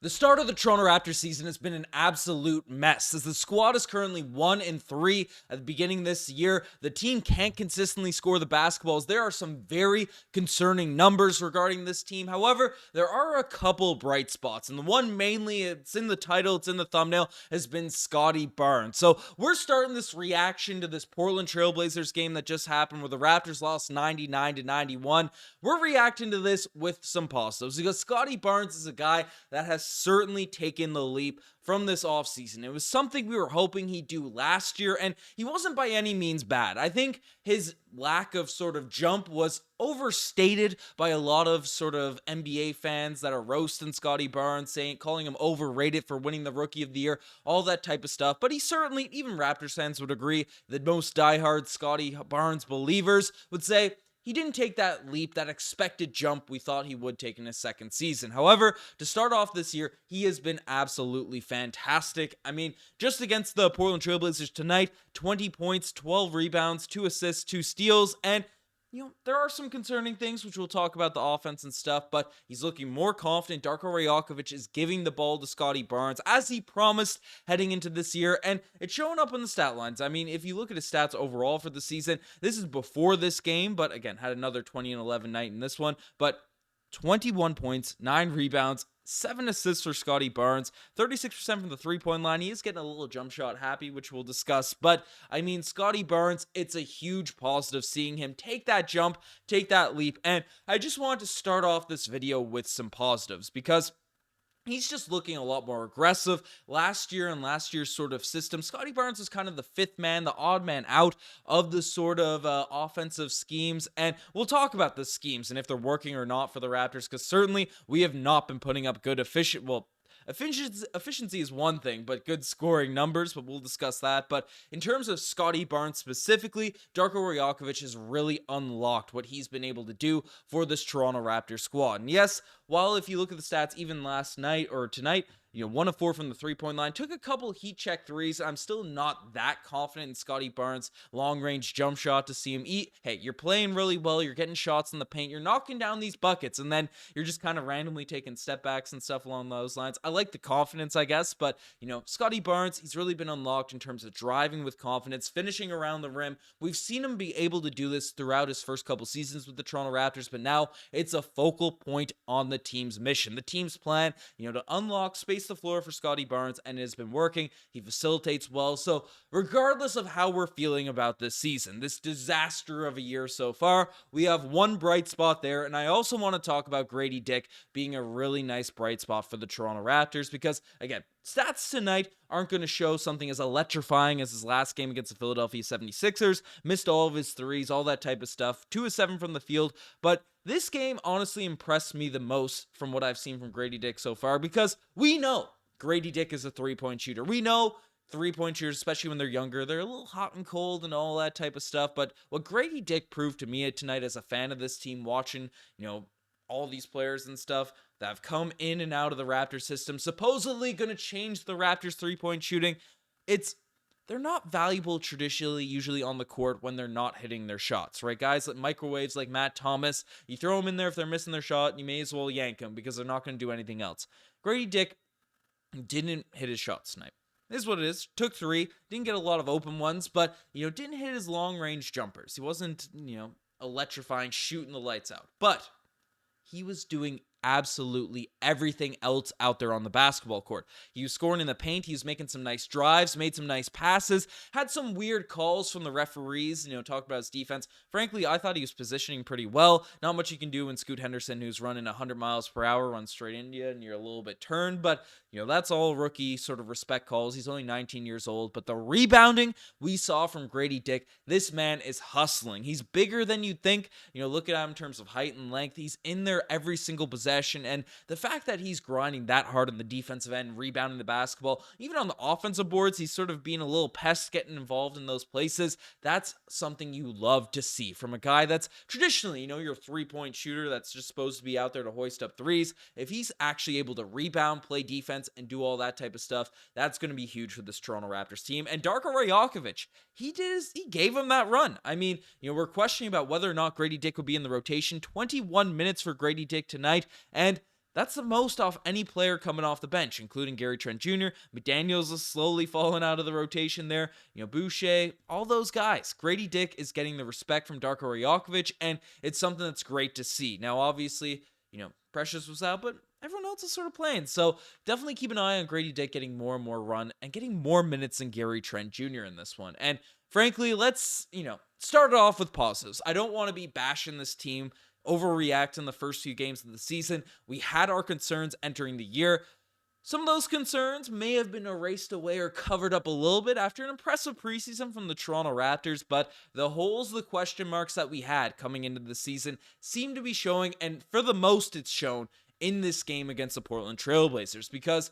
The start of the Toronto Raptors season has been an absolute mess, as the squad is currently 1-3 at the beginning of this year. The team can't consistently score the basketballs. There are some very concerning numbers regarding this team. However, there are a couple bright spots, and the one mainly, it's in the title, it's in the thumbnail, has been Scottie Barnes. So we're starting this reaction to this Portland Trailblazers game that just happened where the Raptors lost 99-91. We're reacting to this with some positives because Scottie Barnes is a guy that has certainly taken the leap from this offseason. It was something we were hoping he'd do last year, and he wasn't by any means bad. I think his lack of sort of jump was overstated by a lot of sort of NBA fans that are roasting Scottie Barnes, calling him overrated for winning the Rookie of the Year, all that type of stuff. But he certainly, even Raptors fans would agree, that most diehard Scottie Barnes believers would say he didn't take that leap, that expected jump we thought he would take in his second season. However, to start off this year, he has been absolutely fantastic. I mean, just against the Portland Trailblazers tonight, 20 points, 12 rebounds, 2 assists, 2 steals, and there are some concerning things, which we'll talk about the offense and stuff, but he's looking more confident. Darko Rajakovic is giving the ball to Scottie Barnes, as he promised heading into this year, and it's showing up on the stat lines. I mean, if you look at his stats overall for the season, this is before this game, but again, had another 20-11 night in this one, but 21 points, 9 rebounds, 7 assists for Scottie Barnes, 36% from the three-point line. He is getting a little jump shot happy, which we'll discuss. But, I mean, Scottie Barnes, it's a huge positive seeing him take that jump, take that leap. And I just wanted to start off this video with some positives because he's just looking a lot more aggressive. Last year and last year's sort of system, Scottie Barnes was kind of the fifth man, the odd man out of the sort of offensive schemes. And we'll talk about the schemes and if they're working or not for the Raptors, because certainly we have not been putting up good efficiency is one thing, but good scoring numbers, but we'll discuss that. But in terms of Scottie Barnes specifically, Darko Rajakovic has really unlocked what he's been able to do for this Toronto Raptors squad. And yes, while if you look at the stats even last night or tonight, 1 of 4 from the three-point line, took a couple heat check threes. I'm still not that confident in Scottie Barnes' long-range jump shot to see him eat. Hey, you're playing really well. You're getting shots in the paint. You're knocking down these buckets, and then you're just kind of randomly taking step backs and stuff along those lines. I like the confidence, I guess, but, Scottie Barnes, he's really been unlocked in terms of driving with confidence, finishing around the rim. We've seen him be able to do this throughout his first couple seasons with the Toronto Raptors, but now it's a focal point on the team's mission. The team's plan, to unlock space the floor for Scottie Barnes, and it has been working. He facilitates well. So regardless of how we're feeling about this season, this disaster of a year so far, we have one bright spot there. And I also want to talk about Grady Dick being a really nice bright spot for the Toronto Raptors because, again, stats tonight aren't going to show something as electrifying as his last game against the Philadelphia 76ers. Missed all of his threes, all that type of stuff. 2 of 7 from the field. But this game honestly impressed me the most from what I've seen from Grady Dick so far because we know Grady Dick is a three-point shooter. We know three-point shooters, especially when they're younger, they're a little hot and cold and all that type of stuff. But what Grady Dick proved to me tonight as a fan of this team, watching, all these players and stuff that have come in and out of the Raptors system, supposedly going to change the Raptors three-point shooting. They're not valuable traditionally, usually on the court when they're not hitting their shots, right? Guys like microwaves like Matt Thomas, you throw them in there if they're missing their shot, you may as well yank them because they're not going to do anything else. Grady Dick didn't hit his shots tonight. This is what it is. Took 3, didn't get a lot of open ones, but, didn't hit his long-range jumpers. He wasn't, electrifying, shooting the lights out. But he was doing absolutely everything else out there on the basketball court. He was scoring in the paint. He was making some nice drives, made some nice passes, had some weird calls from the referees, talk about his defense. Frankly, I thought he was positioning pretty well. Not much you can do when Scoot Henderson, who's running 100 miles per hour, runs straight into you and you're a little bit turned, but that's all rookie sort of respect calls. He's only 19 years old, but the rebounding we saw from Grady Dick, this man is hustling. He's bigger than you'd think. Look at him in terms of height and length. He's in there every single possession. And the fact that he's grinding that hard on the defensive end, rebounding the basketball, even on the offensive boards, he's sort of being a little pest, getting involved in those places. That's something you love to see from a guy that's traditionally, your three-point shooter that's just supposed to be out there to hoist up threes. If he's actually able to rebound, play defense, and do all that type of stuff, that's going to be huge for this Toronto Raptors team. And Darko Rajakovic, he gave him that run. I mean, we're questioning about whether or not Grady Dick would be in the rotation. 21 minutes for Grady Dick tonight. And That's the most off any player coming off the bench, including Gary Trent Jr. McDaniels is slowly falling out of the rotation there. Boucher, all those guys. Grady Dick is getting the respect from Darko Rajakovic, and it's something that's great to see. Now, obviously, Precious was out, but everyone else is sort of playing. So definitely keep an eye on Grady Dick getting more and more run and getting more minutes than Gary Trent Jr. in this one. And frankly, let's, start it off with positives. I don't want to be bashing this team, overreact in the first few games of the season. We had our concerns entering the year. Some of those concerns may have been erased away or covered up a little bit after an impressive preseason from the Toronto Raptors, but the holes, the question marks that we had coming into the season seem to be showing, and for the most it's shown in this game against the Portland Trailblazers, because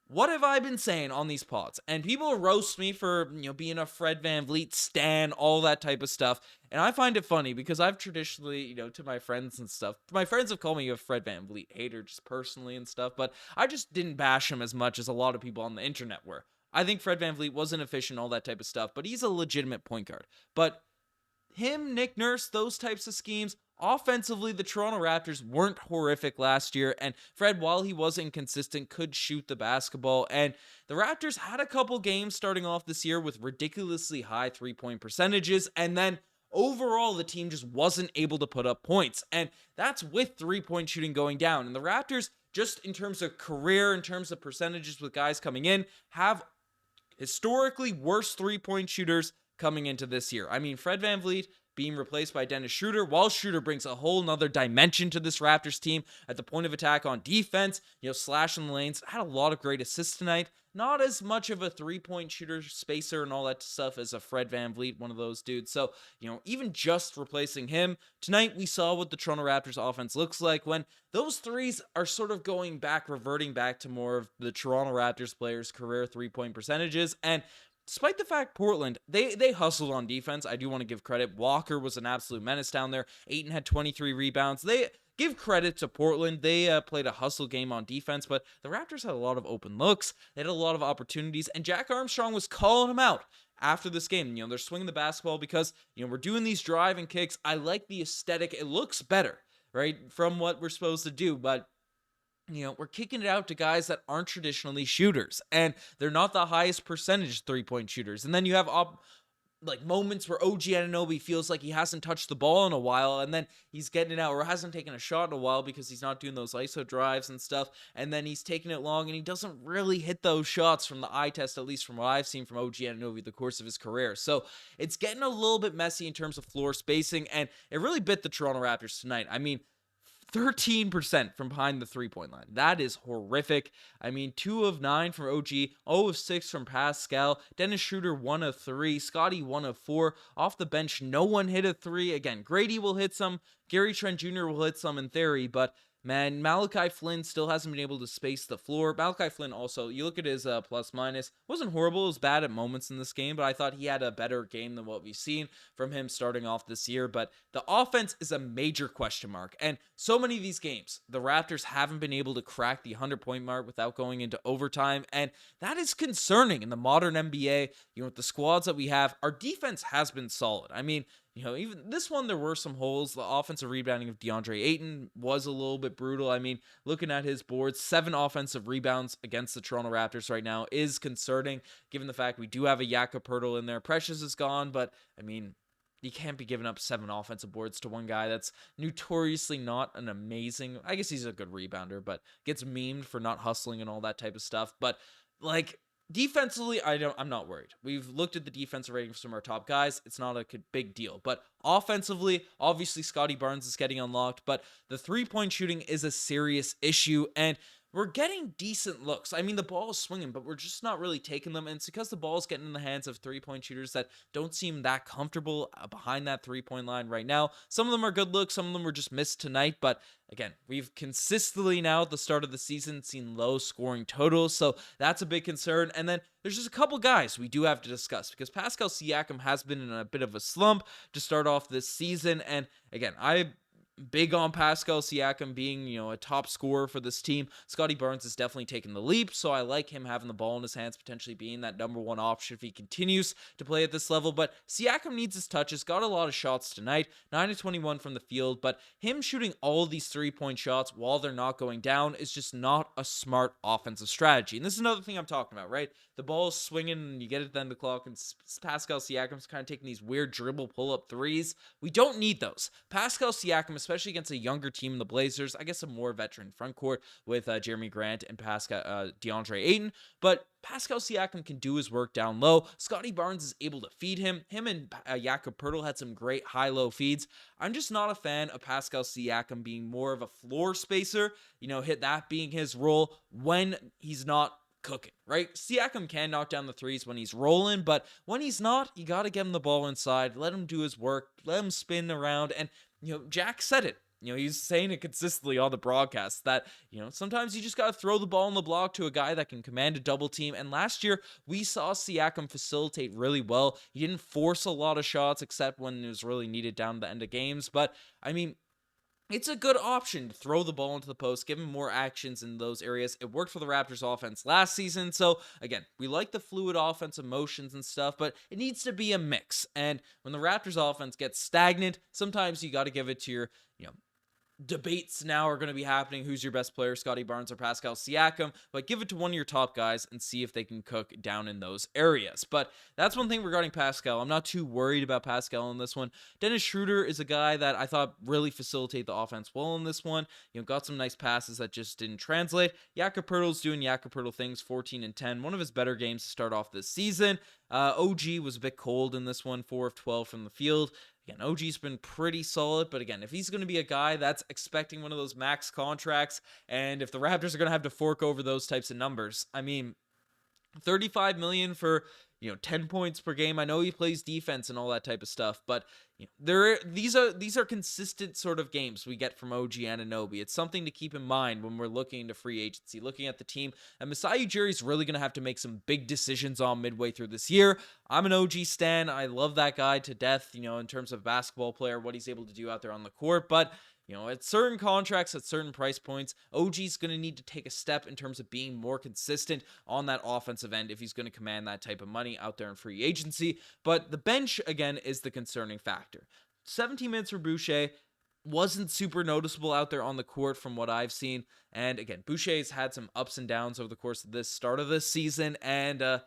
what have I been saying on these pods? And people roast me for, being a Fred VanVleet stan, all that type of stuff. And I find it funny because I've traditionally, to my friends and stuff, my friends have called me a Fred VanVleet hater just personally and stuff, but I just didn't bash him as much as a lot of people on the internet were. I think Fred VanVleet wasn't efficient, all that type of stuff, but he's a legitimate point guard. But him, Nick Nurse, those types of schemes, offensively, the Toronto Raptors weren't horrific last year, and Fred, while he was inconsistent, could shoot the basketball, and the Raptors had a couple games starting off this year with ridiculously high three-point percentages, and then overall, the team just wasn't able to put up points, and that's with three-point shooting going down, and the Raptors, just in terms of career, in terms of percentages with guys coming in, have historically worse three-point shooters coming into this year. I mean, Fred VanVleet being replaced by Dennis Schroeder, while Schroeder brings a whole nother dimension to this Raptors team at the point of attack on defense, slashing the lanes, had a lot of great assists tonight. Not as much of a three-point shooter, spacer, and all that stuff as a Fred VanVleet, one of those dudes. So, even just replacing him, tonight we saw what the Toronto Raptors offense looks like when those threes are sort of reverting back to more of the Toronto Raptors players' career three-point percentages. And despite the fact Portland, they hustled on defense, I do want to give credit. Walker was an absolute menace down there. Ayton had 23 rebounds. They give credit to Portland. They played a hustle game on defense, but the Raptors had a lot of open looks. They had a lot of opportunities, and Jack Armstrong was calling them out after this game. They're swinging the basketball because, we're doing these drive and kicks. I like the aesthetic. It looks better, right, from what we're supposed to do, but we're kicking it out to guys that aren't traditionally shooters, and they're not the highest percentage three-point shooters. And then you have moments where OG Anunoby feels like he hasn't touched the ball in a while, and then he's getting it out, or hasn't taken a shot in a while because he's not doing those ISO drives and stuff, and then he's taking it long, and he doesn't really hit those shots from the eye test, at least from what I've seen from OG Anunoby the course of his career. So it's getting a little bit messy in terms of floor spacing, and it really bit the Toronto Raptors tonight. I mean, 13% from behind the three-point line. That is horrific. I mean, 2 of 9 from OG, 0 of 6 from Pascal, Dennis Schroeder 1 of 3, Scottie 1 of 4. Off the bench, no one hit a 3. Again, Grady will hit some, Gary Trent Jr. will hit some in theory, but man, Malachi Flynn still hasn't been able to space the floor. Malachi Flynn also, you look at his plus minus, wasn't horrible. It was bad at moments in this game, but I thought he had a better game than what we've seen from him starting off this year. But the offense is a major question mark. And so many of these games, the Raptors haven't been able to crack the 100-point mark without going into overtime. And that is concerning in the modern NBA. With the squads that we have, our defense has been solid. I mean, even this one, there were some holes. The offensive rebounding of DeAndre Ayton was a little bit brutal. I mean, looking at his boards, 7 offensive rebounds against the Toronto Raptors right now is concerning, given the fact we do have a Jakob Poeltl in there. Precious is gone, but, I mean, you can't be giving up 7 offensive boards to one guy that's notoriously not an amazing, I guess he's a good rebounder, but gets memed for not hustling and all that type of stuff. But, defensively, I'm not worried. We've looked at the defensive ratings from our top guys. It's not a big deal. But offensively, obviously, Scottie Barnes is getting unlocked. But the three-point shooting is a serious issue. And we're getting decent looks. I mean, the ball is swinging, but we're just not really taking them. And it's because the ball is getting in the hands of three-point shooters that don't seem that comfortable behind that three-point line right now. Some of them are good looks. Some of them were just missed tonight. But again, we've consistently now at the start of the season seen low scoring totals. So that's a big concern. And then there's just a couple guys we do have to discuss because Pascal Siakam has been in a bit of a slump to start off this season. And again, I big on Pascal Siakam being, a top scorer for this team. Scottie Barnes is definitely taking the leap, so I like him having the ball in his hands, potentially being that number one option if he continues to play at this level. But Siakam needs his touches, got a lot of shots tonight, 9 to 21 from the field, but him shooting all of these three-point shots while they're not going down is just not a smart offensive strategy. And this is another thing I'm talking about, right? The ball is swinging and you get it at the end of the clock, and Pascal Siakam's kind of taking these weird dribble pull-up threes. We don't need those. Pascal Siakam, especially against a younger team in the Blazers, I guess a more veteran front court with Jeremy Grant and DeAndre Ayton, but Pascal Siakam can do his work down low. Scottie Barnes is able to feed him. Him and Jakob Poeltl had some great high-low feeds. I'm just not a fan of Pascal Siakam being more of a floor spacer, hit that being his role when he's not cooking, right? Siakam can knock down the threes when he's rolling, but when he's not, you got to get him the ball inside, let him do his work, let him spin around, and, Jack said it. He's saying it consistently on the broadcast that, sometimes you just got to throw the ball in the block to a guy that can command a double team. And last year, we saw Siakam facilitate really well. He didn't force a lot of shots except when it was really needed down to the end of games. But, it's a good option to throw the ball into the post, give him more actions in those areas. It worked for the Raptors offense last season. So, again, we like the fluid offensive motions and stuff, but it needs to be a mix. And when the Raptors offense gets stagnant, sometimes you got to give it to your, debates now are going to be happening. Who's your best player, Scottie Barnes or Pascal Siakam? But give it to one of your top guys and see if they can cook down in those areas. But that's one thing regarding Pascal. I'm not too worried about Pascal in this one. Dennis Schroeder is a guy that I thought really facilitated the offense well in this one. Got some nice passes that just didn't translate. Jakob Poeltl's doing Jakob Poeltl things, 14 and 10. One of his better games to start off this season. OG was a bit cold in this one, 4 of 12 from the field. Again, OG's been pretty solid, but again, if he's going to be a guy that's expecting one of those max contracts, and if the Raptors are going to have to fork over those types of numbers, $35 million for 10 points per game. I know he plays defense and all that type of stuff, but these are consistent sort of games we get from OG Anunoby. It's something to keep in mind when we're looking into free agency, looking at the team. And Masai Ujiri's really going to have to make some big decisions on midway through this year. I'm an OG stan. I love that guy to death, in terms of basketball player, what he's able to do out there on the court, but at certain contracts, at certain price points, OG's going to need to take a step in terms of being more consistent on that offensive end if he's going to command that type of money out there in free agency. But the bench, again, is the concerning factor. 17 minutes for Boucher wasn't super noticeable out there on the court from what I've seen. And again, Boucher's had some ups and downs over the course of this start of this season, and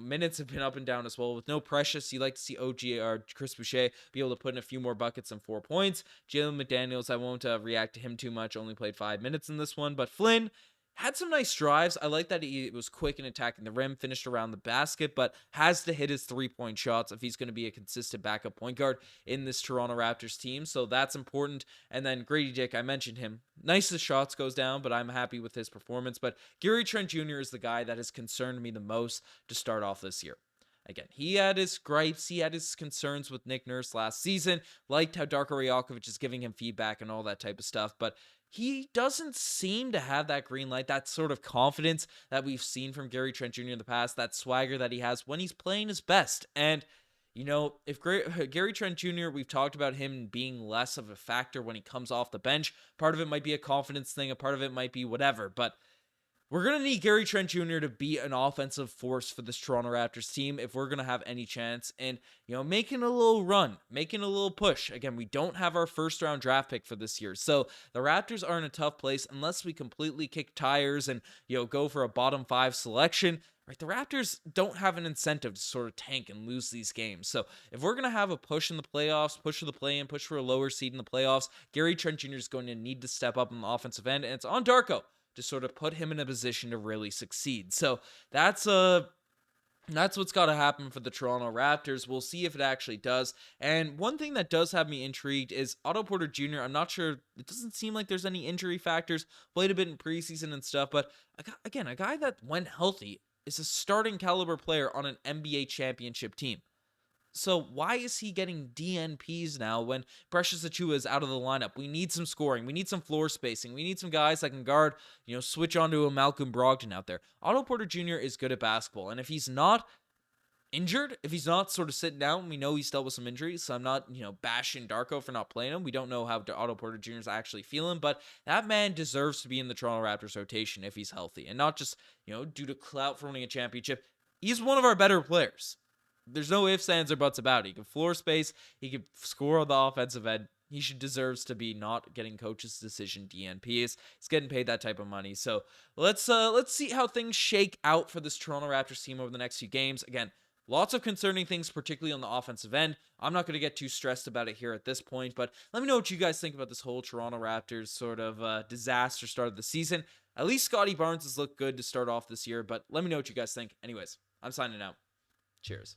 minutes have been up and down as well. With no Precious, you like to see OG or Chris Boucher be able to put in a few more buckets than 4 points. Jalen McDaniels, I won't react to him too much. Only played 5 minutes in this one. But Flynn had some nice drives. I like that he was quick in attacking the rim, finished around the basket, but has to hit his 3-point shots if he's going to be a consistent backup point guard in this Toronto Raptors team. So that's important. And then Grady Dick, I mentioned him. Nice as shots goes down, but I'm happy with his performance. But Gary Trent Jr. is the guy that has concerned me the most to start off this year. Again, he had his gripes, he had his concerns with Nick Nurse last season, liked how Darko Rajakovic is giving him feedback and all that type of stuff, but he doesn't seem to have that green light, that sort of confidence that we've seen from Gary Trent Jr. in the past, that swagger that he has when he's playing his best. And, if Gary Trent Jr., we've talked about him being less of a factor when he comes off the bench. Part of it might be a confidence thing, a part of it might be whatever, but we're going to need Gary Trent Jr. to be an offensive force for this Toronto Raptors team if we're going to have any chance in, making a little run, making a little push. Again, we don't have our first-round draft pick for this year, so the Raptors are in a tough place unless we completely kick tires and, go for a bottom 5 selection. Right, the Raptors don't have an incentive to sort of tank and lose these games. So if we're going to have a push in the playoffs, push for the play-in, push for a lower seed in the playoffs, Gary Trent Jr. is going to need to step up on the offensive end, and it's on Darko to sort of put him in a position to really succeed. So that's what's got to happen for the Toronto Raptors. We'll see if it actually does. And one thing that does have me intrigued is Otto Porter Jr. I'm not sure. It doesn't seem like there's any injury factors. Played a bit in preseason and stuff. But again, a guy that, when healthy, is a starting caliber player on an NBA championship team. So why is he getting DNPs now when Precious Achiuwa is out of the lineup? We need some scoring. We need some floor spacing. We need some guys that can guard, switch onto a Malcolm Brogdon out there. Otto Porter Jr. is good at basketball. And if he's not, injured. If he's not sort of sitting down, we know he's dealt with some injuries. So I'm not, bashing Darko for not playing him. We don't know how Otto Porter Jr. is actually feeling, but that man deserves to be in the Toronto Raptors rotation if he's healthy and not just, due to clout for winning a championship. He's one of our better players. There's no ifs, ands, or buts about it. He can floor space. He can score on the offensive end. He deserves to be not getting coach's decision DNPs. He's getting paid that type of money. So let's see how things shake out for this Toronto Raptors team over the next few games. Again, lots of concerning things, particularly on the offensive end. I'm not going to get too stressed about it here at this point, but let me know what you guys think about this whole Toronto Raptors sort of disaster start of the season. At least Scottie Barnes has looked good to start off this year, but let me know what you guys think. Anyways, I'm signing out. Cheers.